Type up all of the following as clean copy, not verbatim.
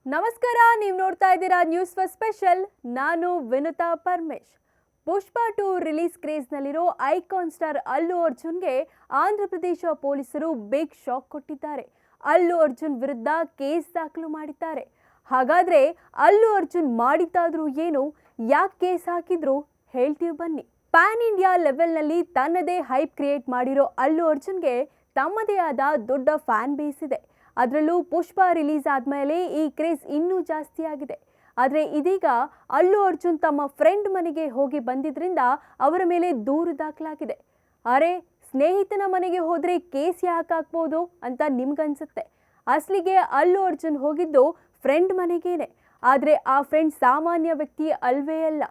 ನಮಸ್ಕಾರ, ನೀವು ನೋಡ್ತಾ ಇದ್ದೀರಾ ನ್ಯೂಸ್ ಫಸ್ಟ್ ಸ್ಪೆಷಲ್. ನಾನು ವಿನುತಾ ಪರಮೇಶ್. ಪುಷ್ಪ 2 ರಿಲೀಸ್ ಕ್ರೇಜ್ನಲ್ಲಿರೋ ಐಕಾನ್ ಸ್ಟಾರ್ ಅಲ್ಲು ಅರ್ಜುನ್ಗೆ ಆಂಧ್ರ ಪ್ರದೇಶ ಪೊಲೀಸರು ಬಿಗ್ ಶಾಕ್ ಕೊಟ್ಟಿದ್ದಾರೆ. ಅಲ್ಲು ಅರ್ಜುನ್ ವಿರುದ್ಧ ಕೇಸ್ ದಾಖಲು ಮಾಡಿದ್ದಾರೆ. ಹಾಗಾದ್ರೆ ಅಲ್ಲು ಅರ್ಜುನ್ ಮಾಡಿದ್ದಾದ್ರೂ ಏನು, ಯಾಕೆ ಕೇಸ್ ಹಾಕಿದ್ರು ಹೇಳ್ತೀವಿ ಬನ್ನಿ. ಪ್ಯಾನ್ ಇಂಡಿಯಾ ಲೆವೆಲ್ನಲ್ಲಿ ತನ್ನದೇ ಹೈಪ್ ಕ್ರಿಯೇಟ್ ಮಾಡಿರೋ ಅಲ್ಲು ಅರ್ಜುನ್ಗೆ ತಮ್ಮದೇ ಆದ ದೊಡ್ಡ ಫ್ಯಾನ್ ಬೇಸ್ ಇದೆ. ಅದರಲ್ಲೂ ಪುಷ್ಪ ರಿಲೀಸ್ ಆದಮೇಲೆ ಈ ಕ್ರೇಜ್ ಇನ್ನೂ ಜಾಸ್ತಿ ಆಗಿದೆ. ಆದರೆ ಇದೀಗ ಅಲ್ಲು ಅರ್ಜುನ್ ತಮ್ಮ ಫ್ರೆಂಡ್ ಮನೆಗೆ ಹೋಗಿ ಬಂದಿದ್ರಿಂದ ಅವರ ಮೇಲೆ ದೂರು ದಾಖಲಾಗಿದೆ. ಅರೆ, ಸ್ನೇಹಿತನ ಮನೆಗೆ ಹೋದರೆ ಕೇಸ್ ಯಾಕೆ ಹಾಕ್ಬೋದು ಅಂತ ನಿಮ್ಗನ್ಸುತ್ತೆ. ಅಸಲಿಗೆ ಅಲ್ಲು ಅರ್ಜುನ್ ಹೋಗಿದ್ದು ಫ್ರೆಂಡ್ ಮನೆಗೇನೆ. ಆದರೆ ಆ ಫ್ರೆಂಡ್ ಸಾಮಾನ್ಯ ವ್ಯಕ್ತಿ ಅಲ್ವೇ ಅಲ್ಲ.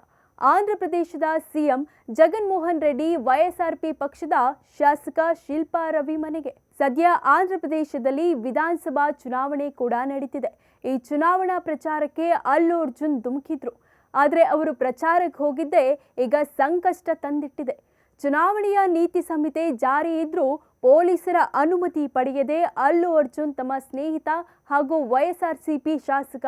ಆಂಧ್ರ ಪ್ರದೇಶದ ಸಿಎಂ ಜಗನ್ಮೋಹನ್ ರೆಡ್ಡಿ YSRP ಪಕ್ಷದ ಶಾಸಕ ಶಿಲ್ಪಾ ರವಿ ಮನೆಗೆ. ಸದ್ಯ ಆಂಧ್ರ ಪ್ರದೇಶದಲ್ಲಿ ವಿಧಾನಸಭಾ ಚುನಾವಣೆ ಕೂಡ ನಡೀತಿದೆ. ಈ ಚುನಾವಣಾ ಪ್ರಚಾರಕ್ಕೆ ಅಲ್ಲು ಅರ್ಜುನ್ ಧುಮುಕಿದ್ರು. ಆದರೆ ಅವರು ಪ್ರಚಾರಕ್ಕೆ ಹೋಗಿದ್ದೇ ಈಗ ಸಂಕಷ್ಟ ತಂದಿಟ್ಟಿದೆ. ಚುನಾವಣೆಯ ನೀತಿ ಸಂಹಿತೆ ಜಾರಿ ಇದ್ರೂ ಪೊಲೀಸರ ಅನುಮತಿ ಪಡೆಯದೆ ಅಲ್ಲು ಅರ್ಜುನ್ ತಮ್ಮ ಸ್ನೇಹಿತ ಹಾಗೂ YSRCP ಶಾಸಕ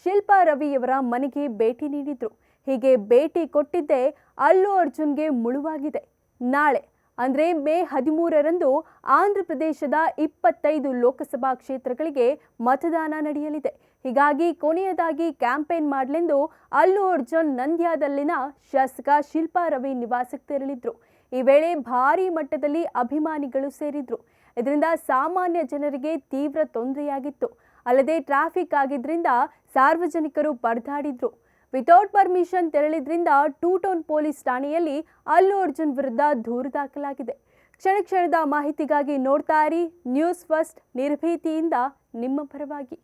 ಶಿಲ್ಪಾ ರವಿಯವರ ಮನೆಗೆ ಭೇಟಿ ನೀಡಿದ್ರು. ಹೀಗೆ ಭೇಟಿ ಕೊಟ್ಟಿದ್ದೇ ಅಲ್ಲು ಅರ್ಜುನ್ಗೆ ಮುಳುವಾಗಿದೆ. ನಾಳೆ ಅಂದರೆ ಮೇ 13ರಂದು ಆಂಧ್ರ ಪ್ರದೇಶದ 25 ಲೋಕಸಭಾ ಕ್ಷೇತ್ರಗಳಿಗೆ ಮತದಾನ ನಡೆಯಲಿದೆ. ಹೀಗಾಗಿ ಕೊನೆಯದಾಗಿ ಕ್ಯಾಂಪೇನ್ ಮಾಡಲೆಂದು ಅಲ್ಲು ಅರ್ಜುನ್ ನಂದ್ಯಾದಲ್ಲಿನ ಶಾಸಕ ಶಿಲ್ಪಾ ರವಿ ನಿವಾಸಕ್ಕೆ ತೆರಳಿದ್ರು. ಈ ವೇಳೆ ಭಾರೀ ಮಟ್ಟದಲ್ಲಿ ಅಭಿಮಾನಿಗಳು ಸೇರಿದ್ರು. ಇದರಿಂದ ಸಾಮಾನ್ಯ ಜನರಿಗೆ ತೀವ್ರ ತೊಂದರೆಯಾಗಿತ್ತು. ಅಲ್ಲದೆ ಟ್ರಾಫಿಕ್ ಆಗಿದ್ರಿಂದ ಸಾರ್ವಜನಿಕರು ಪರದಾಡಿದ್ರು. ವಿತೌಟ್ ಪರ್ಮಿಷನ್ ತೆರಳಿದ್ರಿಂದ 2 ಟೌನ್ ಪೊಲೀಸ್ ಠಾಣೆಯಲ್ಲಿ ಅಲ್ಲು ಅರ್ಜುನ್ ವಿರುದ್ಧ ದೂರು ದಾಖಲಾಗಿದೆ. ಕ್ಷಣದ ಮಾಹಿತಿಗಾಗಿ ನೋಡ್ತಾ ಇರಿ ನ್ಯೂಸ್ ಫಸ್ಟ್, ನಿರ್ಭೀತಿಯಿಂದ ನಿಮ್ಮ ಪರವಾಗಿ.